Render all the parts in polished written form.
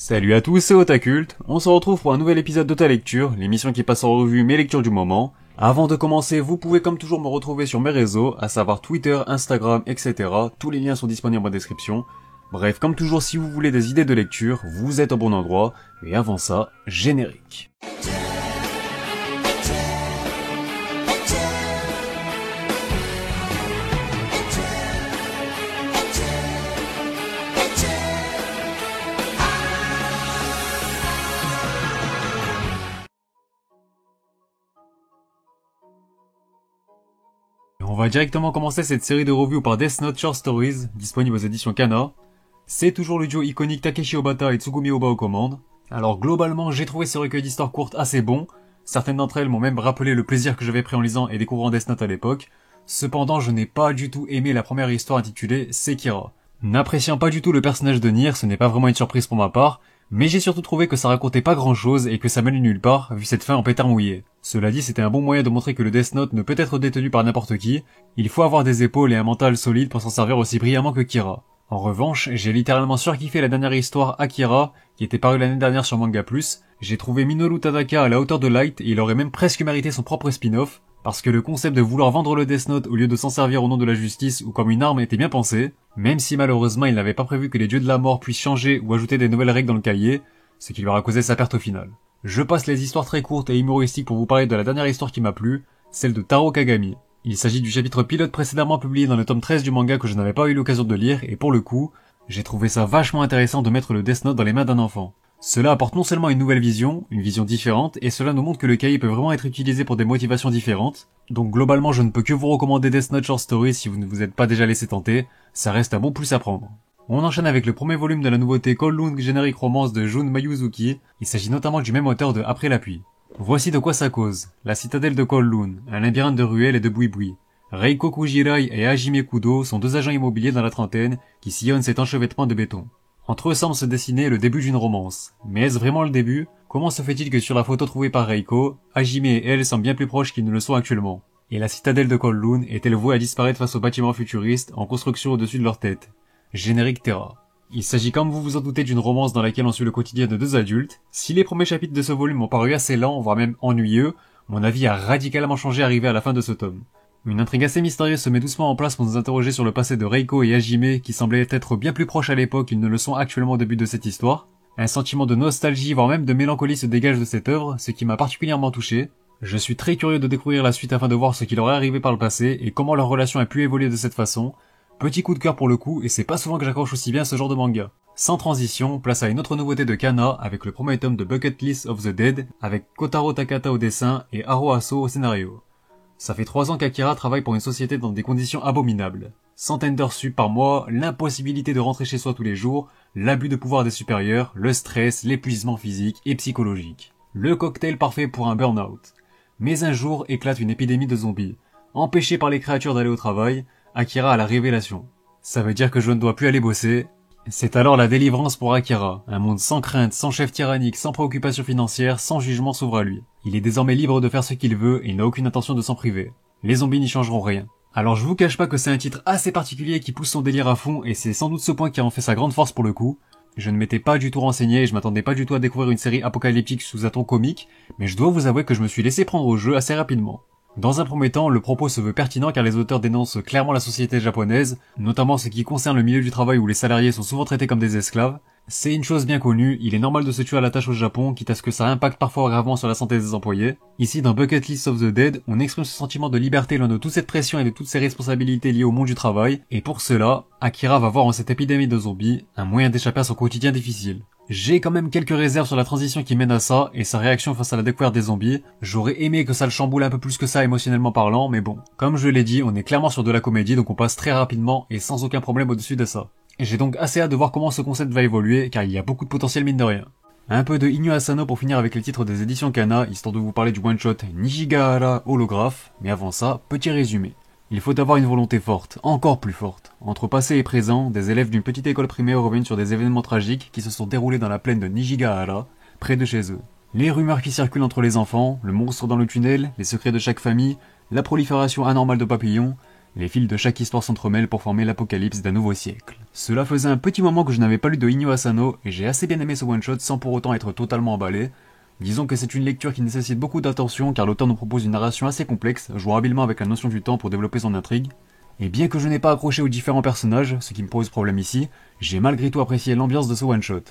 Salut à tous, c'est Otakult. On se retrouve pour un nouvel épisode de Ta Lecture, l'émission qui passe en revue mes lectures du moment. Avant de commencer, vous pouvez comme toujours me retrouver sur mes réseaux, à savoir Twitter, Instagram, etc. Tous les liens sont disponibles en description. Bref, comme toujours, si vous voulez des idées de lecture, vous êtes au bon endroit. Et avant ça, générique. On va directement commencer cette série de reviews par Death Note Short Stories, disponible aux éditions Kana. C'est toujours le duo iconique Takeshi Obata et Tsugumi Oba aux commandes. Alors globalement, j'ai trouvé ce recueil d'histoires courtes assez bon. Certaines d'entre elles m'ont même rappelé le plaisir que j'avais pris en lisant et découvrant Death Note à l'époque. Cependant, je n'ai pas du tout aimé la première histoire intitulée Sekira. N'appréciant pas du tout le personnage de Nier, ce n'est pas vraiment une surprise pour ma part, mais j'ai surtout trouvé que ça racontait pas grand chose et que ça menait nulle part, vu cette fin en pétard mouillé. Cela dit, c'était un bon moyen de montrer que le Death Note ne peut être détenu par n'importe qui, il faut avoir des épaules et un mental solide pour s'en servir aussi brillamment que Kira. En revanche, j'ai littéralement surkiffé la dernière histoire Akira, qui était parue l'année dernière sur Manga Plus. J'ai trouvé Minoru Tanaka à la hauteur de Light et il aurait même presque mérité son propre spin-off, parce que le concept de vouloir vendre le Death Note au lieu de s'en servir au nom de la justice ou comme une arme était bien pensé, même si malheureusement il n'avait pas prévu que les dieux de la mort puissent changer ou ajouter des nouvelles règles dans le cahier, ce qui lui aura causé sa perte au final. Je passe les histoires très courtes et humoristiques pour vous parler de la dernière histoire qui m'a plu, celle de Taro Kagami. Il s'agit du chapitre pilote précédemment publié dans le tome 13 du manga que je n'avais pas eu l'occasion de lire et pour le coup, j'ai trouvé ça vachement intéressant de mettre le Death Note dans les mains d'un enfant. Cela apporte non seulement une nouvelle vision, une vision différente, et cela nous montre que le cahier peut vraiment être utilisé pour des motivations différentes. Donc globalement je ne peux que vous recommander Death Note Short Story si vous ne vous êtes pas déjà laissé tenter, ça reste un bon plus à prendre. On enchaîne avec le premier volume de la nouveauté Kowloon Generic Romance de Jun Mayuzuki, il s'agit notamment du même auteur de Après la pluie. Voici de quoi ça cause, la citadelle de Kowloon, un labyrinthe de ruelles et de boui-boui. Reiko Kujirai et Hajime Kudo sont deux agents immobiliers dans la trentaine qui sillonnent cet enchevêtrement de béton. Entre eux semble se dessiner le début d'une romance. Mais est-ce vraiment le début? Comment se fait-il que sur la photo trouvée par Reiko, Hajime et elle semblent bien plus proches qu'ils ne le sont actuellement? Et la citadelle de Kowloon est-elle vouée à disparaître face aux bâtiments futuristes en construction au-dessus de leur tête? Générique Terra. Il s'agit comme vous vous en doutez d'une romance dans laquelle on suit le quotidien de deux adultes. Si les premiers chapitres de ce volume m'ont paru assez lents, voire même ennuyeux, mon avis a radicalement changé arrivé à la fin de ce tome. Une intrigue assez mystérieuse se met doucement en place pour nous interroger sur le passé de Reiko et Hajime qui semblaient être bien plus proches à l'époque qu'ils ne le sont actuellement au début de cette histoire. Un sentiment de nostalgie voire même de mélancolie se dégage de cette œuvre, ce qui m'a particulièrement touché. Je suis très curieux de découvrir la suite afin de voir ce qui leur est arrivé par le passé et comment leur relation a pu évoluer de cette façon. Petit coup de cœur pour le coup et c'est pas souvent que j'accroche aussi bien ce genre de manga. Sans transition, place à une autre nouveauté de Kana avec le premier tome de Bucket List of the Dead avec Kotaro Takata au dessin et Haro Aso au scénario. Ça fait 3 ans qu'Akira travaille pour une société dans des conditions abominables. Centaines d'heures sup par mois, l'impossibilité de rentrer chez soi tous les jours, l'abus de pouvoir des supérieurs, le stress, l'épuisement physique et psychologique. Le cocktail parfait pour un burn-out. Mais un jour éclate une épidémie de zombies. Empêché par les créatures d'aller au travail, Akira a la révélation. Ça veut dire que je ne dois plus aller bosser. C'est alors la délivrance pour Akira. Un monde sans crainte, sans chef tyrannique, sans préoccupation financière, sans jugement s'ouvre à lui. Il est désormais libre de faire ce qu'il veut et il n'a aucune intention de s'en priver. Les zombies n'y changeront rien. Alors je vous cache pas que c'est un titre assez particulier qui pousse son délire à fond et c'est sans doute ce point qui en fait sa grande force pour le coup. Je ne m'étais pas du tout renseigné et je m'attendais pas du tout à découvrir une série apocalyptique sous un ton comique, mais je dois vous avouer que je me suis laissé prendre au jeu assez rapidement. Dans un premier temps, le propos se veut pertinent car les auteurs dénoncent clairement la société japonaise, notamment ce qui concerne le milieu du travail où les salariés sont souvent traités comme des esclaves. C'est une chose bien connue, il est normal de se tuer à la tâche au Japon, quitte à ce que ça impacte parfois gravement sur la santé des employés. Ici, dans Bucket List of the Dead, on exprime ce sentiment de liberté loin de toute cette pression et de toutes ces responsabilités liées au monde du travail, et pour cela, Akira va voir en cette épidémie de zombies un moyen d'échapper à son quotidien difficile. J'ai quand même quelques réserves sur la transition qui mène à ça, et sa réaction face à la découverte des zombies. J'aurais aimé que ça le chamboule un peu plus que ça émotionnellement parlant, mais bon. Comme je l'ai dit, on est clairement sur de la comédie, donc on passe très rapidement et sans aucun problème au-dessus de ça. J'ai donc assez hâte de voir comment ce concept va évoluer, car il y a beaucoup de potentiel mine de rien. Un peu de Inu Asano pour finir avec les titres des éditions Kana, histoire de vous parler du one-shot Nijigahara Holographe, mais avant ça, petit résumé. Il faut avoir une volonté forte, encore plus forte. Entre passé et présent, des élèves d'une petite école primaire reviennent sur des événements tragiques qui se sont déroulés dans la plaine de Nijigahara, près de chez eux. Les rumeurs qui circulent entre les enfants, le monstre dans le tunnel, les secrets de chaque famille, la prolifération anormale de papillons, Les fils de chaque histoire s'entremêlent pour former l'apocalypse d'un nouveau siècle. Cela faisait un petit moment que je n'avais pas lu de Inyo Asano, et j'ai assez bien aimé ce one-shot sans pour autant être totalement emballé. Disons que c'est une lecture qui nécessite beaucoup d'attention car l'auteur nous propose une narration assez complexe, jouant habilement avec la notion du temps pour développer son intrigue. Et bien que je n'ai pas accroché aux différents personnages, ce qui me pose problème ici, j'ai malgré tout apprécié l'ambiance de ce one-shot.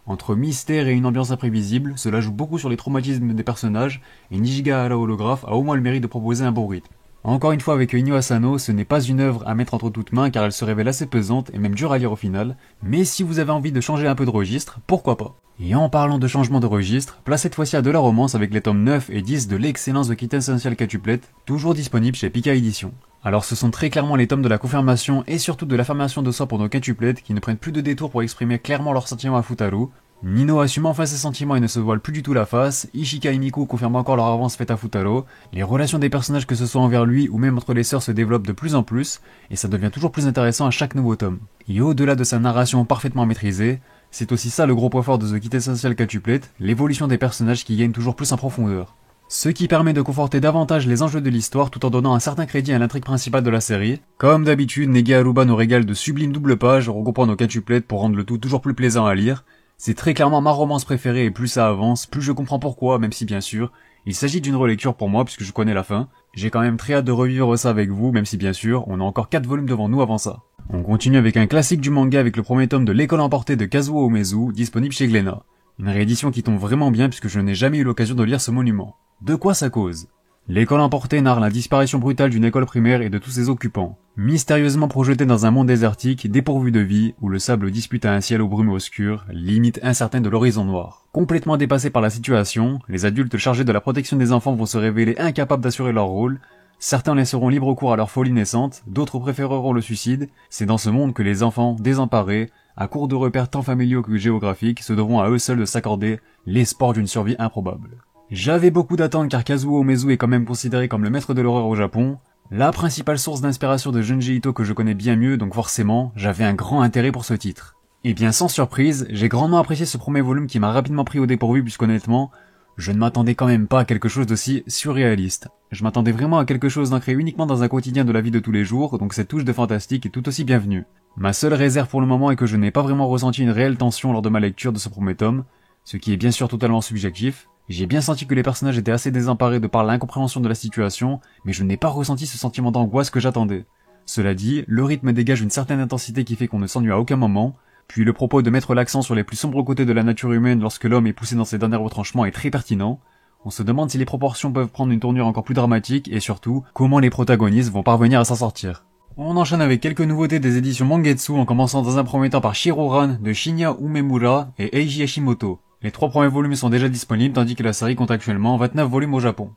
Entre mystère et une ambiance imprévisible, cela joue beaucoup sur les traumatismes des personnages, et Nijiga Hara Holograph a au moins le mérite de proposer un bon rythme. Encore une fois avec Inyo Asano, ce n'est pas une œuvre à mettre entre toutes mains car elle se révèle assez pesante et même dure à lire au final, mais si vous avez envie de changer un peu de registre, pourquoi pas. Et en parlant de changement de registre, place cette fois-ci à de la romance avec les tomes 9 et 10 de l'excellence de Quintessential Quintuplet, toujours disponible chez Pika Édition. Alors ce sont très clairement les tomes de la confirmation et surtout de l'affirmation de soi pour nos quintuplets qui ne prennent plus de détours pour exprimer clairement leurs sentiments à Futaro. Nino assume enfin ses sentiments et ne se voile plus du tout la face, Ishika et Miku confirment encore leur avance faite à Futaro, les relations des personnages que ce soit envers lui ou même entre les sœurs se développent de plus en plus, et ça devient toujours plus intéressant à chaque nouveau tome. Et au-delà de sa narration parfaitement maîtrisée, c'est aussi ça le gros point fort de The Quintessential Quintuplet, l'évolution des personnages qui gagnent toujours plus en profondeur. Ce qui permet de conforter davantage les enjeux de l'histoire tout en donnant un certain crédit à l'intrigue principale de la série. Comme d'habitude, Nege Aruba nous régale de sublimes doubles pages regroupant nos quintuplets pour rendre le tout toujours plus plaisant à lire. C'est très clairement ma romance préférée et plus ça avance, plus je comprends pourquoi, même si bien sûr, il s'agit d'une relecture pour moi puisque je connais la fin. J'ai quand même très hâte de revivre ça avec vous, même si bien sûr, on a encore 4 volumes devant nous avant ça. On continue avec un classique du manga avec le premier tome de L'école emportée de Kazuo Umezu, disponible chez Glénat. Une réédition qui tombe vraiment bien puisque je n'ai jamais eu l'occasion de lire ce monument. De quoi ça cause? L'école emportée narre la disparition brutale d'une école primaire et de tous ses occupants. Mystérieusement projetés dans un monde désertique, dépourvu de vie, où le sable dispute à un ciel aux brumes obscures, limite incertaine de l'horizon noir. Complètement dépassés par la situation, les adultes chargés de la protection des enfants vont se révéler incapables d'assurer leur rôle. Certains laisseront libre cours à leur folie naissante, d'autres préféreront le suicide. C'est dans ce monde que les enfants, désemparés, à court de repères tant familiaux que géographiques, se devront à eux seuls de s'accorder l'espoir d'une survie improbable. J'avais beaucoup d'attentes car Kazuo Umezu est quand même considéré comme le maître de l'horreur au Japon, la principale source d'inspiration de Junji Ito que je connais bien mieux, donc forcément, j'avais un grand intérêt pour ce titre. Et bien sans surprise, j'ai grandement apprécié ce premier volume qui m'a rapidement pris au dépourvu puisqu'honnêtement, je ne m'attendais quand même pas à quelque chose d'aussi surréaliste. Je m'attendais vraiment à quelque chose d'ancré uniquement dans un quotidien de la vie de tous les jours, donc cette touche de fantastique est tout aussi bienvenue. Ma seule réserve pour le moment est que je n'ai pas vraiment ressenti une réelle tension lors de ma lecture de ce premier tome, ce qui est bien sûr totalement subjectif. J'ai bien senti que les personnages étaient assez désemparés de par l'incompréhension de la situation, mais je n'ai pas ressenti ce sentiment d'angoisse que j'attendais. Cela dit, le rythme dégage une certaine intensité qui fait qu'on ne s'ennuie à aucun moment, puis le propos de mettre l'accent sur les plus sombres côtés de la nature humaine lorsque l'homme est poussé dans ses derniers retranchements est très pertinent. On se demande si les proportions peuvent prendre une tournure encore plus dramatique et surtout, comment les protagonistes vont parvenir à s'en sortir. On enchaîne avec quelques nouveautés des éditions Mangetsu en commençant dans un premier temps par Shiroran de Shinya Umemura et Eiji Hashimoto. Les 3 premiers volumes sont déjà disponibles tandis que la série compte actuellement 29 volumes au Japon.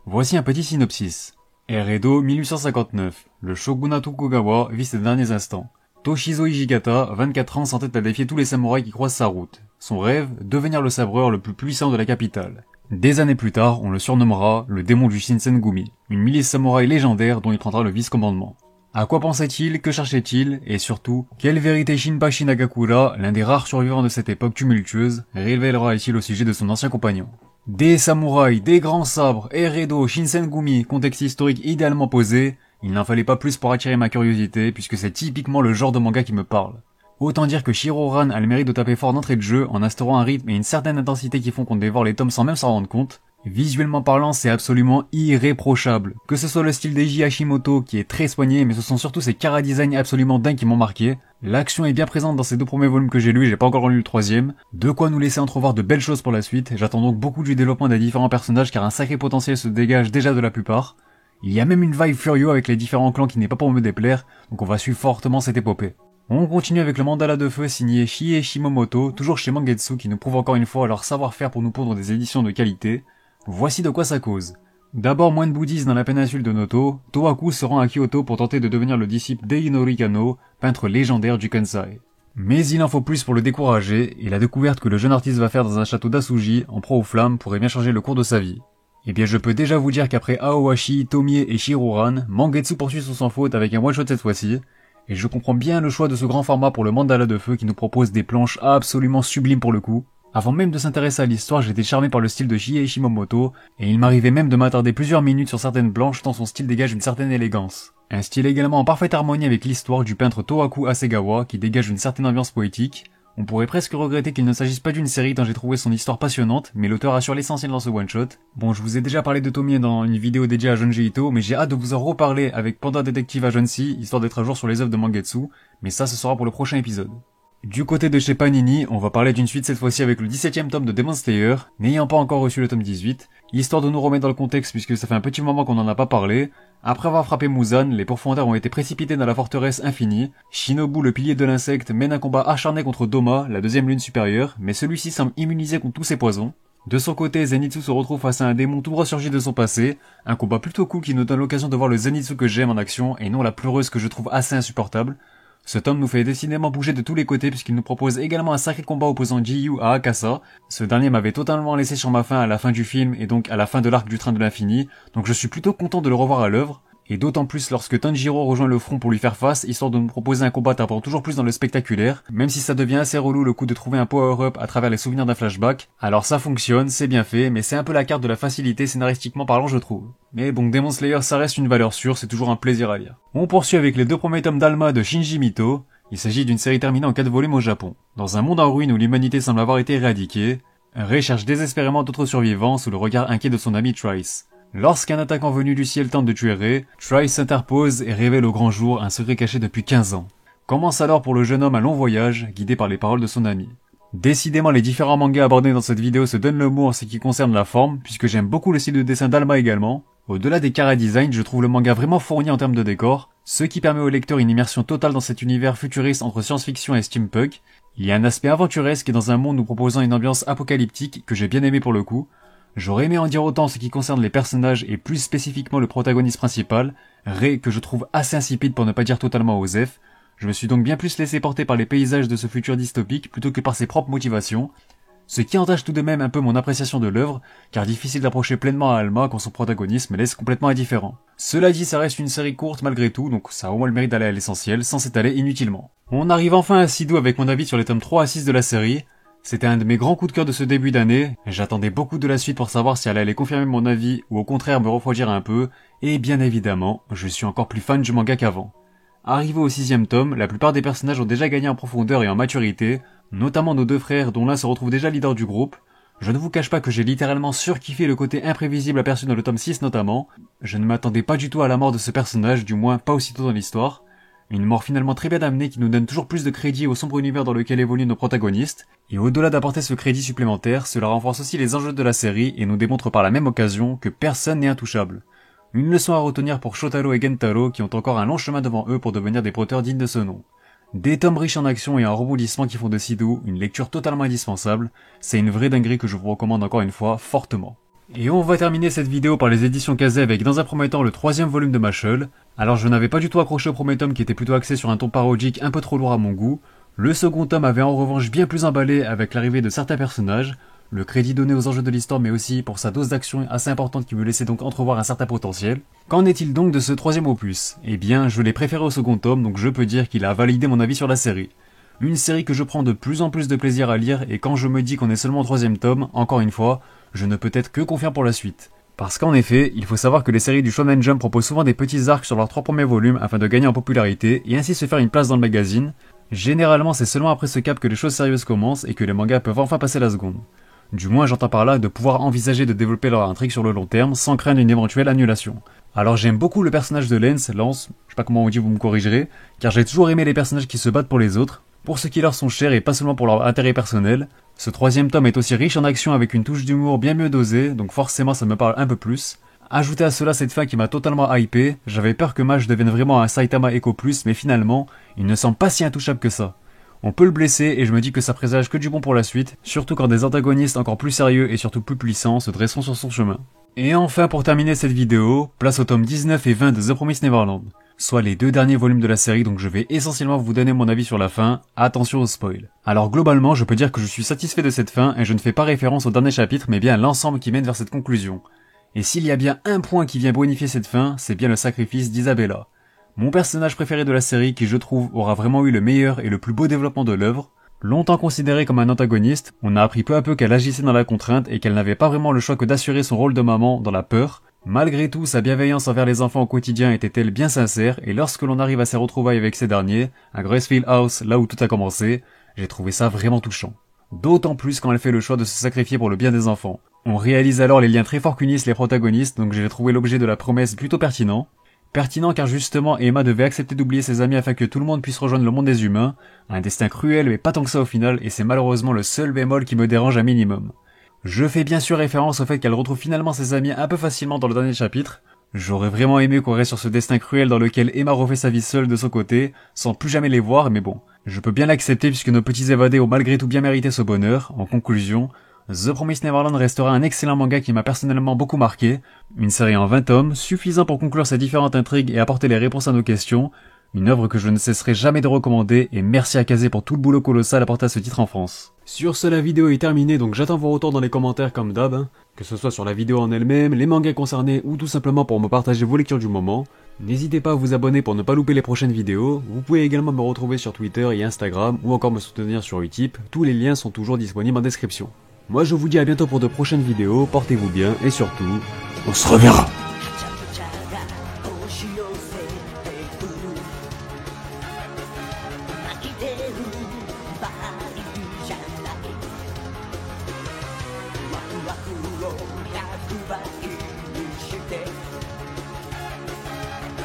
Voici un petit synopsis. Ère Edo 1859. Le shogunat Tokugawa vit ses derniers instants. Toshizo Hijikata, 24 ans, s'entête à défier tous les samouraïs qui croisent sa route. Son rêve, devenir le sabreur le plus puissant de la capitale. Des années plus tard, on le surnommera le démon du Shinsengumi, une milice samouraï légendaire dont il prendra le vice-commandement. À quoi pensait-il, que cherchait-il, et surtout, quelle vérité Shinpachi Nagakura, l'un des rares survivants de cette époque tumultueuse, révélera-t-il au sujet de son ancien compagnon? Des samouraïs, des grands sabres, Ère Edo, Shinsengumi, contexte historique idéalement posé, il n'en fallait pas plus pour attirer ma curiosité, puisque c'est typiquement le genre de manga qui me parle. Autant dire que Shiroran a le mérite de taper fort d'entrée de jeu, en instaurant un rythme et une certaine intensité qui font qu'on dévore les tomes sans même s'en rendre compte. Visuellement parlant, c'est absolument irréprochable. Que ce soit le style d'Eiji Hashimoto qui est très soigné, mais ce sont surtout ses chara-design absolument dingues qui m'ont marqué. L'action est bien présente dans ces 2 premiers volumes que j'ai lus, j'ai pas encore lu le 3e. De quoi nous laisser entrevoir de belles choses pour la suite. J'attends donc beaucoup du développement des différents personnages car un sacré potentiel se dégage déjà de la plupart. Il y a même une vibe Furio avec les différents clans qui n'est pas pour me déplaire, donc on va suivre fortement cette épopée. On continue avec le mandala de feu signé Shie Shimomoto, toujours chez Mangetsu qui nous prouve encore une fois leur savoir-faire pour nous pondre des éditions de qualité. Voici de quoi ça cause. D'abord moine bouddhiste dans la péninsule de Noto, Tohaku se rend à Kyoto pour tenter de devenir le disciple d'Einori Kano, peintre légendaire du Kansai. Mais il en faut plus pour le décourager, et la découverte que le jeune artiste va faire dans un château d'Asuji, en proie aux flammes, pourrait bien changer le cours de sa vie. Eh bien je peux déjà vous dire qu'après Aohashi, Tomie et Shiroran, Mangetsu poursuit son sans faute avec un one-shot cette fois-ci, et je comprends bien le choix de ce grand format pour le mandala de feu qui nous propose des planches absolument sublimes pour le coup. Avant même de s'intéresser à l'histoire, j'étais charmé par le style de Shie Shimomoto, et il m'arrivait même de m'attarder plusieurs minutes sur certaines planches tant son style dégage une certaine élégance. Un style également en parfaite harmonie avec l'histoire du peintre Tohaku Hasegawa qui dégage une certaine ambiance poétique. On pourrait presque regretter qu'il ne s'agisse pas d'une série tant j'ai trouvé son histoire passionnante, mais l'auteur assure l'essentiel dans ce one-shot. Bon, je vous ai déjà parlé de Tomie dans une vidéo dédiée à Junji Ito, mais j'ai hâte de vous en reparler avec Panda Detective Agency, histoire d'être à jour sur les œuvres de Mangetsu, mais ça ce sera pour le prochain épisode. Du côté de chez Panini, on va parler d'une suite cette fois-ci avec le 17ème tome de Demon Slayer, n'ayant pas encore reçu le tome 18, histoire de nous remettre dans le contexte puisque ça fait un petit moment qu'on n'en a pas parlé. Après avoir frappé Muzan, les pourfendeurs ont été précipités dans la forteresse infinie. Shinobu, le pilier de l'insecte, mène un combat acharné contre Doma, la deuxième lune supérieure, mais celui-ci semble immunisé contre tous ses poisons. De son côté, Zenitsu se retrouve face à un démon tout ressurgi de son passé, un combat plutôt cool qui nous donne l'occasion de voir le Zenitsu que j'aime en action et non la pleureuse que je trouve assez insupportable. Ce tome nous fait décidément bouger de tous les côtés puisqu'il nous propose également un sacré combat opposant Jiyu à Akasa. Ce dernier m'avait totalement laissé sur ma faim à la fin du film et donc à la fin de l'arc du train de l'infini, donc je suis plutôt content de le revoir à l'œuvre. Et d'autant plus lorsque Tanjiro rejoint le front pour lui faire face, histoire de nous proposer un combat tapant toujours plus dans le spectaculaire, même si ça devient assez relou le coup de trouver un power-up à travers les souvenirs d'un flashback. Alors ça fonctionne, c'est bien fait, mais c'est un peu la carte de la facilité scénaristiquement parlant je trouve. Mais bon, Demon Slayer ça reste une valeur sûre, c'est toujours un plaisir à lire. On poursuit avec les 2 premiers tomes d'Alma de Shinji Mito. Il s'agit d'une série terminée en 4 volumes au Japon. Dans un monde en ruine où l'humanité semble avoir été éradiquée, Rei cherche désespérément d'autres survivants sous le regard inquiet de son ami Trice. Lorsqu'un attaquant venu du ciel tente de tuer Rei, Trice s'interpose et révèle au grand jour un secret caché depuis 15 ans. Commence alors pour le jeune homme un long voyage, guidé par les paroles de son ami. Décidément, les différents mangas abordés dans cette vidéo se donnent le mot en ce qui concerne la forme, puisque j'aime beaucoup le style de dessin d'Alma également. Au-delà des chara-design, je trouve le manga vraiment fourni en termes de décor, ce qui permet au lecteur une immersion totale dans cet univers futuriste entre science-fiction et steampunk. Il y a un aspect aventuresque et dans un monde nous proposant une ambiance apocalyptique que j'ai bien aimé pour le coup. J'aurais aimé en dire autant en ce qui concerne les personnages et plus spécifiquement le protagoniste principal, Rei, que je trouve assez insipide pour ne pas dire totalement osef. Je me suis donc bien plus laissé porter par les paysages de ce futur dystopique plutôt que par ses propres motivations. Ce qui entache tout de même un peu mon appréciation de l'œuvre, car difficile d'approcher pleinement à Alma quand son protagoniste me laisse complètement indifférent. Cela dit, ça reste une série courte malgré tout, donc ça a au moins le mérite d'aller à l'essentiel, sans s'étaler inutilement. On arrive enfin à Sidou avec mon avis sur les tomes 3 à 6 de la série. C'était un de mes grands coups de cœur de ce début d'année, j'attendais beaucoup de la suite pour savoir si elle allait confirmer mon avis ou au contraire me refroidir un peu, et bien évidemment, je suis encore plus fan du manga qu'avant. Arrivé au 6ème tome, la plupart des personnages ont déjà gagné en profondeur et en maturité, notamment nos 2 frères dont l'un se retrouve déjà leader du groupe. Je ne vous cache pas que j'ai littéralement surkiffé le côté imprévisible aperçu dans le tome 6 notamment. Je ne m'attendais pas du tout à la mort de ce personnage, du moins pas aussitôt dans l'histoire. Une mort finalement très bien amenée qui nous donne toujours plus de crédit au sombre univers dans lequel évoluent nos protagonistes. Et au-delà d'apporter ce crédit supplémentaire, cela renforce aussi les enjeux de la série et nous démontre par la même occasion que personne n'est intouchable. Une leçon à retenir pour Shotaro et Gentaro qui ont encore un long chemin devant eux pour devenir des proteurs dignes de ce nom. Des tomes riches en action et en rebondissements qui font de Sidou une lecture totalement indispensable, c'est une vraie dinguerie que je vous recommande encore une fois fortement. Et on va terminer cette vidéo par les éditions Kazé avec dans un premier temps le 3ème volume de Mashle. Alors je n'avais pas du tout accroché au premier tome qui était plutôt axé sur un ton parodique un peu trop lourd à mon goût. Le second tome avait en revanche bien plus emballé avec l'arrivée de certains personnages, le crédit donné aux enjeux de l'histoire mais aussi pour sa dose d'action assez importante qui me laissait donc entrevoir un certain potentiel. Qu'en est-il donc de ce 3ème opus? Eh bien je l'ai préféré au second tome donc je peux dire qu'il a validé mon avis sur la série. Une série que je prends de plus en plus de plaisir à lire et quand je me dis qu'on est seulement au 3ème tome, encore une fois, je ne peux être que confiant pour la suite. Parce qu'en effet, il faut savoir que les séries du Shonen Jump proposent souvent des petits arcs sur leurs 3 premiers volumes afin de gagner en popularité et ainsi se faire une place dans le magazine. Généralement c'est seulement après ce cap que les choses sérieuses commencent et que les mangas peuvent enfin passer la seconde. Du moins j'entends par là de pouvoir envisager de développer leur intrigue sur le long terme sans craindre une éventuelle annulation. Alors j'aime beaucoup le personnage de Lance, je sais pas comment on dit, vous me corrigerez, car j'ai toujours aimé les personnages qui se battent pour les autres, pour ceux qui leur sont chers et pas seulement pour leur intérêt personnel. Ce 3ème tome est aussi riche en action avec une touche d'humour bien mieux dosée, donc forcément ça me parle un peu plus. Ajoutez à cela cette fin qui m'a totalement hypé, j'avais peur que Maj devienne vraiment un Saitama Echo Plus, mais finalement, il ne semble pas si intouchable que ça. On peut le blesser et je me dis que ça présage que du bon pour la suite, surtout quand des antagonistes encore plus sérieux et surtout plus puissants se dresseront sur son chemin. Et enfin pour terminer cette vidéo, place au tome 19 et 20 de The Promised Neverland, soit les 2 derniers volumes de la série donc je vais essentiellement vous donner mon avis sur la fin, attention au spoil. Alors globalement je peux dire que je suis satisfait de cette fin et je ne fais pas référence au dernier chapitre mais bien à l'ensemble qui mène vers cette conclusion. Et s'il y a bien un point qui vient bonifier cette fin, c'est bien le sacrifice d'Isabella. Mon personnage préféré de la série qui je trouve aura vraiment eu le meilleur et le plus beau développement de l'œuvre. Longtemps considérée comme un antagoniste, on a appris peu à peu qu'elle agissait dans la contrainte et qu'elle n'avait pas vraiment le choix que d'assurer son rôle de maman dans la peur. Malgré tout, sa bienveillance envers les enfants au quotidien était-elle bien sincère, et lorsque l'on arrive à ses retrouvailles avec ces derniers, à Gracefield House, là où tout a commencé, j'ai trouvé ça vraiment touchant. D'autant plus quand elle fait le choix de se sacrifier pour le bien des enfants. On réalise alors les liens très forts qu'unissent les protagonistes, donc j'ai trouvé l'objet de la promesse plutôt pertinent. Pertinent car justement Emma devait accepter d'oublier ses amis afin que tout le monde puisse rejoindre le monde des humains, un destin cruel mais pas tant que ça au final, et c'est malheureusement le seul bémol qui me dérange un minimum. Je fais bien sûr référence au fait qu'elle retrouve finalement ses amis un peu facilement dans le dernier chapitre. J'aurais vraiment aimé qu'on reste sur ce destin cruel dans lequel Emma refait sa vie seule de son côté, sans plus jamais les voir, mais bon. Je peux bien l'accepter puisque nos petits évadés ont malgré tout bien mérité ce bonheur. En conclusion, The Promised Neverland restera un excellent manga qui m'a personnellement beaucoup marqué. Une série en 20 tomes, suffisant pour conclure ses différentes intrigues et apporter les réponses à nos questions. Une œuvre que je ne cesserai jamais de recommander, et merci à Kazé pour tout le boulot colossal apporté à ce titre en France. Sur ce, la vidéo est terminée, donc j'attends vos retours dans les commentaires comme d'hab, que ce soit sur la vidéo en elle-même, les mangas concernés, ou tout simplement pour me partager vos lectures du moment. N'hésitez pas à vous abonner pour ne pas louper les prochaines vidéos, vous pouvez également me retrouver sur Twitter et Instagram, ou encore me soutenir sur Utip, tous les liens sont toujours disponibles en description. Moi je vous dis à bientôt pour de prochaines vidéos, portez-vous bien, et surtout, on se reverra!「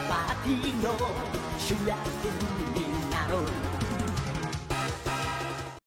パーティーの主役